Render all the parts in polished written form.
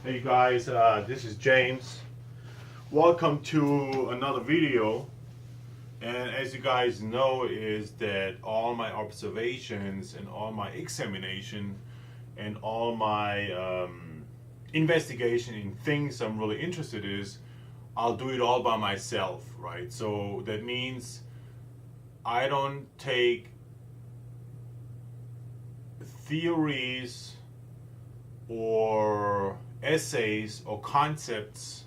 Hey guys, this is James. Welcome to another video. And as you guys know, is that all my observations and all my examination and all my investigation in things I'm really interested in, I'll do it all by myself, right? So that means I don't take theories or essays or concepts.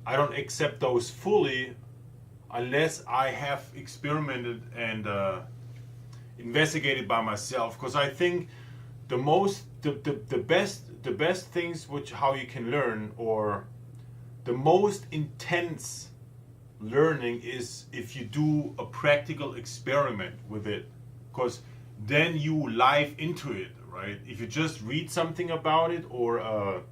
I don't accept those fully unless I have experimented and investigated by myself. Because I think the best things which how you can learn, or the most intense learning, is if you do a practical experiment with it, because then you live into it, right? If you just read something about it, or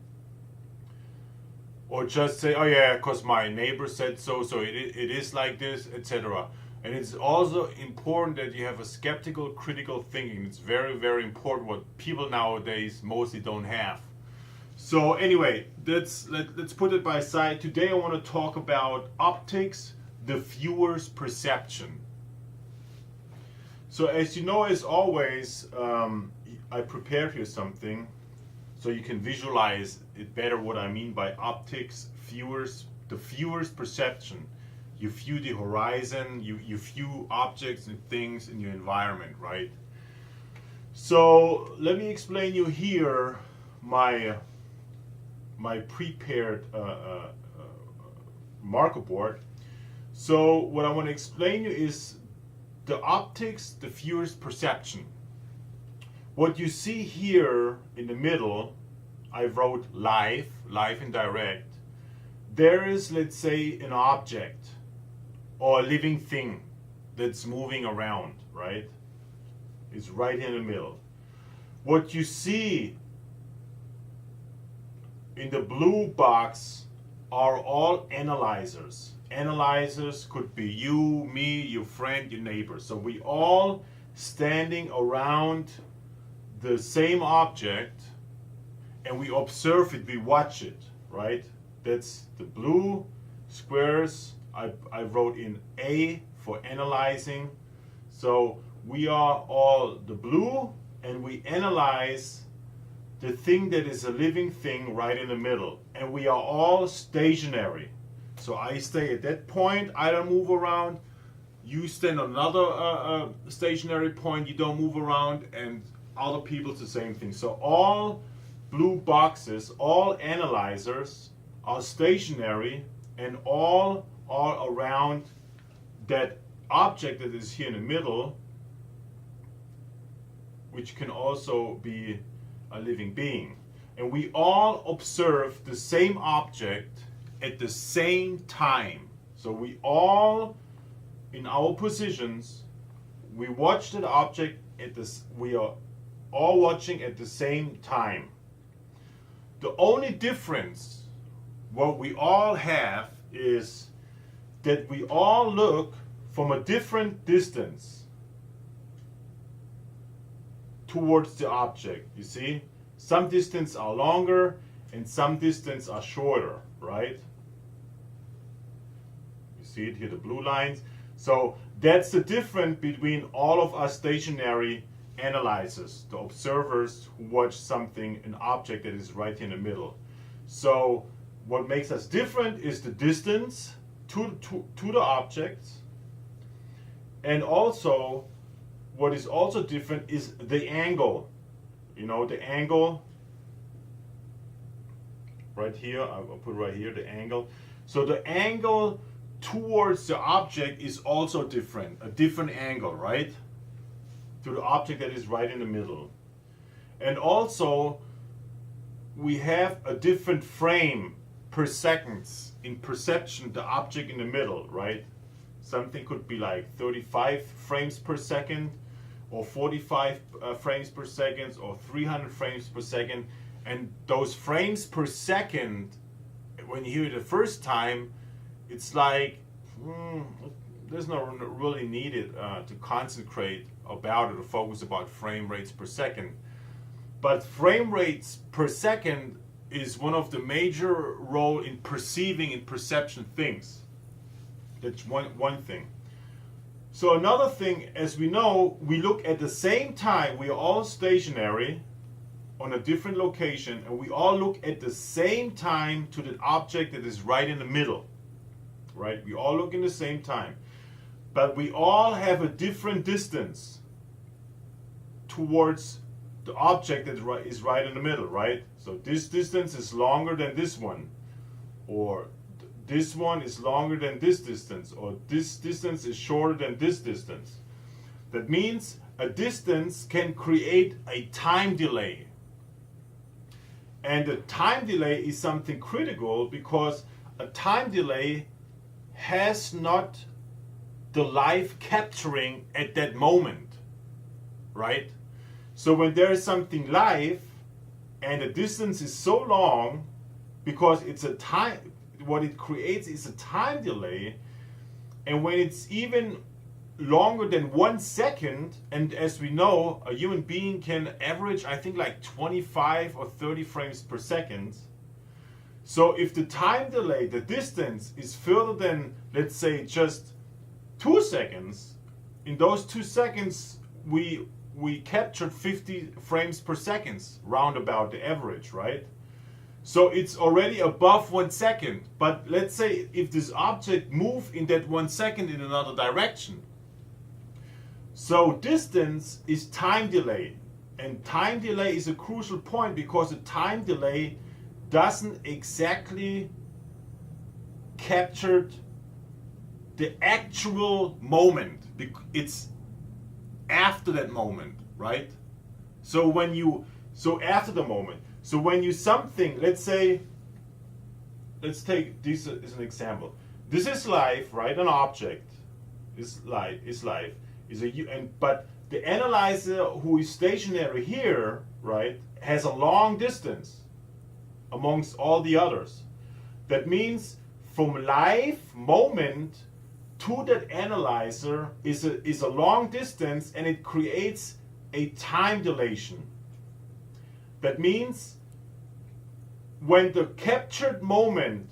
just say, oh yeah, because my neighbor said so, so it is like this, etc. And it's also important that you have a skeptical, critical thinking. It's very, very important, what people nowadays mostly don't have. So anyway, let's put it by side. Today I want to talk about optics, the viewer's perception. So as you know, as always, I prepared here something so you can visualize it better what I mean by optics, the viewer's perception. You view the horizon, you view objects and things in your environment, right? So let me explain you here my prepared marker board. So what I want to explain you is the optics, the viewer's perception. What you see here in the middle, I wrote live and direct. There is, let's say, an object or a living thing that's moving around, right? It's right in the middle. What you see in the blue box are all analyzers. Analyzers could be you, me, your friend, your neighbor. So we all standing around the same object and we observe it, we watch it, right? That's the blue squares. I wrote in A for analyzing. So we are all the blue and we analyze the thing that is a living thing right in the middle. And we are all stationary. So I stay at that point, I don't move around. You stand on another stationary point, you don't move around, and other people it's the same thing. So all blue boxes, all analyzers are stationary and all are around that object that is here in the middle, which can also be a living being. And we all observe the same object at the same time. So we all, in our positions, we watch that object at this, we are all watching at the same time. The only difference what we all have is that we all look from a different distance towards the object. You see, some distance are longer and some distance are shorter, right? You see it here, the blue lines. So that's the difference between all of us stationary analyzers, the observers who watch something, an object that is right in the middle. So what makes us different is the distance to the object, and also what is also different is the angle. You know, the angle right here, I'll put right here the angle. So the angle towards the object is also different, a different angle, right? To the object that is right in the middle. And also we have a different frame per second in perception, the object in the middle, right? Something could be like 35 frames per second or 45 frames per second or 300 frames per second. And those frames per second, when you hear it the first time, it's like, there's no really needed to concentrate about it or focus about frame rates per second. But frame rates per second is one of the major role in perceiving and perception things. That's one thing. So another thing, as we know, we look at the same time, we are all stationary on a different location, and we all look at the same time to the object that is right in the middle. Right? We all look in the same time. But we all have a different distance towards the object that is right in the middle, right? So this distance is longer than this one, or this one is longer than this distance, or this distance is shorter than this distance. That means a distance can create a time delay. And the time delay is something critical because a time delay has not the live capturing at that moment, right? So when there is something live and the distance is so long, because it's a time, what it creates is a time delay, and when it's even longer than 1 second, and as we know, a human being can average, I think, like 25 or 30 frames per second. So if the time delay, the distance, is further than, let's say, just 2 seconds, in those 2 seconds we captured 50 frames per second, roundabout the average, right? So it's already above 1 second. But let's say if this object moves in that 1 second in another direction. So distance is time delay. And time delay is a crucial point because the time delay doesn't exactly capture the actual moment. It's after that moment, right? So after the moment. So when you something, let's say, let's take this as an example. This is live, right? An object is live. But the analyzer who is stationary here, right, has a long distance amongst all the others. That means from live moment to that analyzer is a long distance, and it creates a time dilation. That means when the captured moment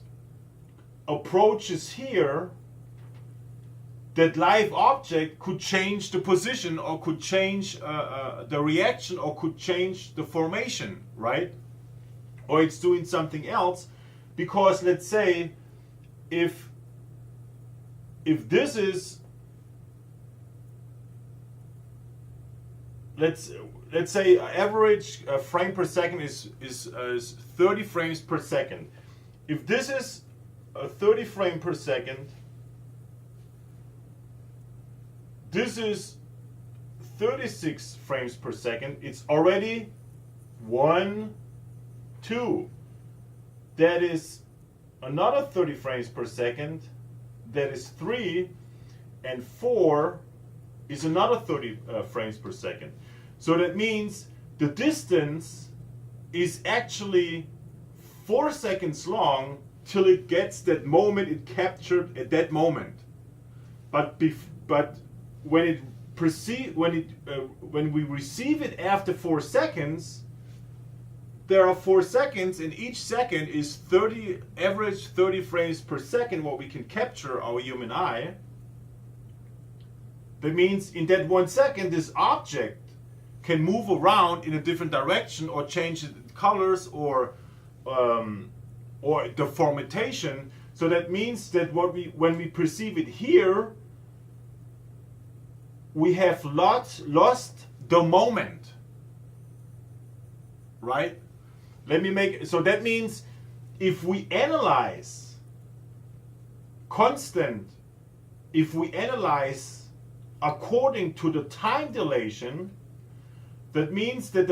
approaches here, that live object could change the position, or could change the reaction, or could change the formation, right? Or it's doing something else, because let's say if this is, let's say average frame per second is 30 frames per second. If this is a 30 frame per second, this is 36 frames per second. It's already 1, 2. That is another 30 frames per second. That is 3, and 4 is another 30 frames per second. So that means the distance is actually 4 seconds long till it gets that moment it captured at that moment. But when we receive it after 4 seconds, there are 4 seconds, and each second is average 30 frames per second, what we can capture our human eye. That means in that 1 second, this object can move around in a different direction, or change the colors, or the formatation. So that means that when we perceive it here, we have lost the moment, right? So that means if we analyze according to the time dilation, that means that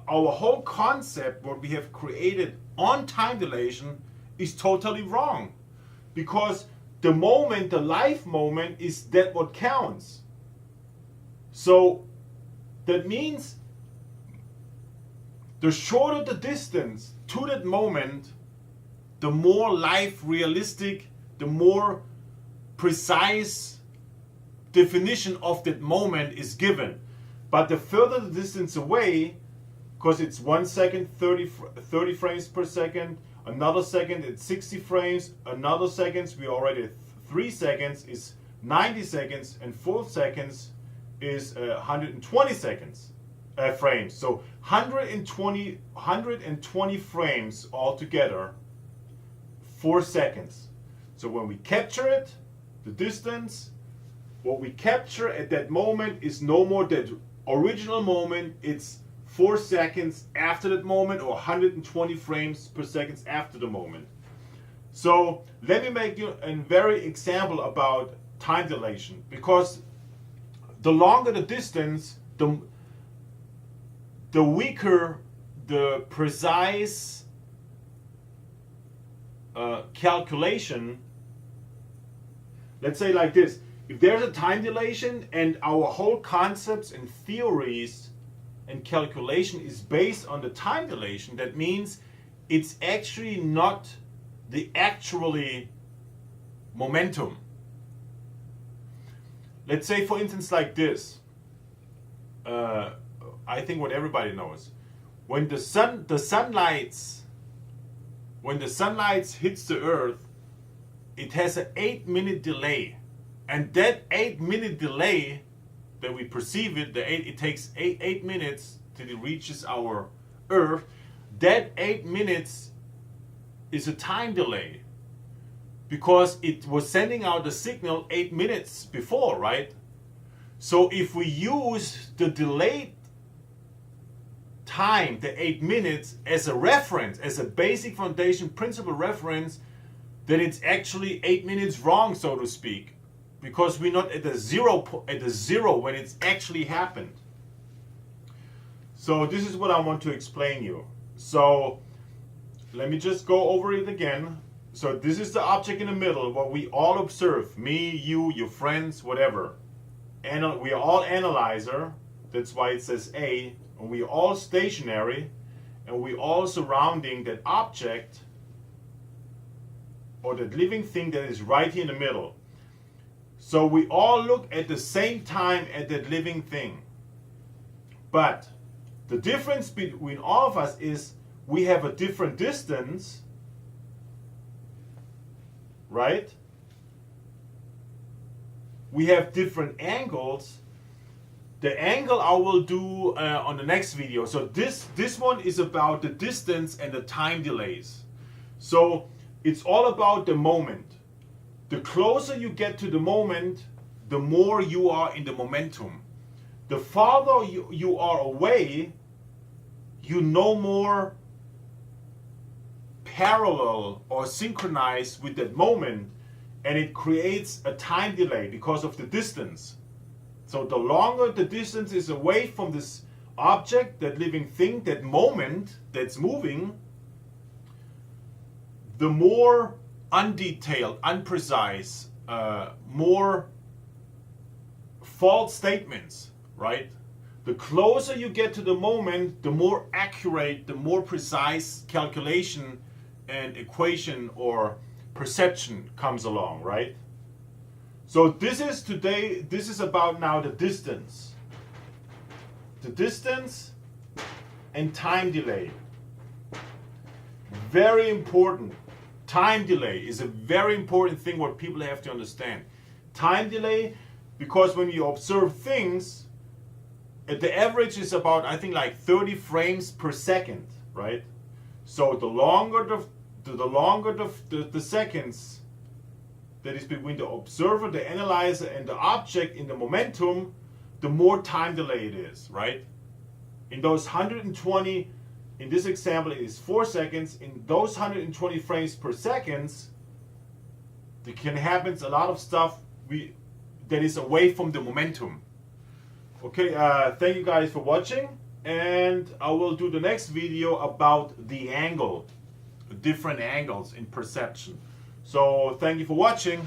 our whole concept, what we have created on time dilation, is totally wrong. Because the moment, the live moment, is that what counts. So that means the shorter the distance to that moment, the more live, realistic, the more precise definition of that moment is given. But the further the distance away, because it's 1 second, 30 frames per second, another second it's 60 frames, another seconds we already 3 seconds is 90 seconds, and 4 seconds is 120 seconds frames. So 120 frames altogether, 4 seconds. So when we capture it, the distance, what we capture at that moment is no more that original moment. It's 4 seconds after that moment, or 120 frames per second after the moment. So let me make you a very example about time dilation, because the longer the distance, the weaker the precise calculation. Let's say like this: if there's a time dilation and our whole concepts and theories and calculation is based on the time dilation, that means it's actually not the actually momentum. Let's say, for instance, like this. I think what everybody knows: when the sunlight hits the earth, it has an 8-minute delay, and that 8-minute delay that we perceive it takes 8 minutes till it reaches our earth. That 8 minutes is a time delay, because it was sending out the signal 8 minutes before, right? So if we use the delayed time, the 8 minutes, as a reference, as a basic foundation principle reference, then it's actually 8 minutes wrong, so to speak, because we're not at the zero when it's actually happened. So this is what I want to explain you. So let me just go over it again. So this is the object in the middle, what we all observe, me, you, your friends, whatever. And we are all analyzer, that's why it says A, and we are all stationary, and we all surrounding that object or that living thing that is right here in the middle. So we all look at the same time at that living thing. But the difference between all of us is we have a different distance, right? We have different angles. The angle I will do on the next video. So this one is about the distance and the time delays. So it's all about the moment. The closer you get to the moment, the more you are in the momentum. The farther you are away, you no more parallel or synchronized with that moment, and it creates a time delay because of the distance. So the longer the distance is away from this object, that living thing, that moment that's moving, the more undetailed, unprecise, more false statements, right? The closer you get to the moment, the more accurate, the more precise calculation and equation or perception comes along, right? So this is about now the distance. The distance and time delay. Very important. Time delay is a very important thing what people have to understand. Time delay, because when you observe things, the average is about, I think, like 30 frames per second, right? So the longer the seconds that is between the observer, the analyzer, and the object in the momentum, the more time delay it is, right? In those 120, in this example, it is 4 seconds. In those 120 frames per second, there can happen a lot of stuff that is away from the momentum. Okay, thank you guys for watching, and I will do the next video about the angle, different angles in perception. So thank you for watching.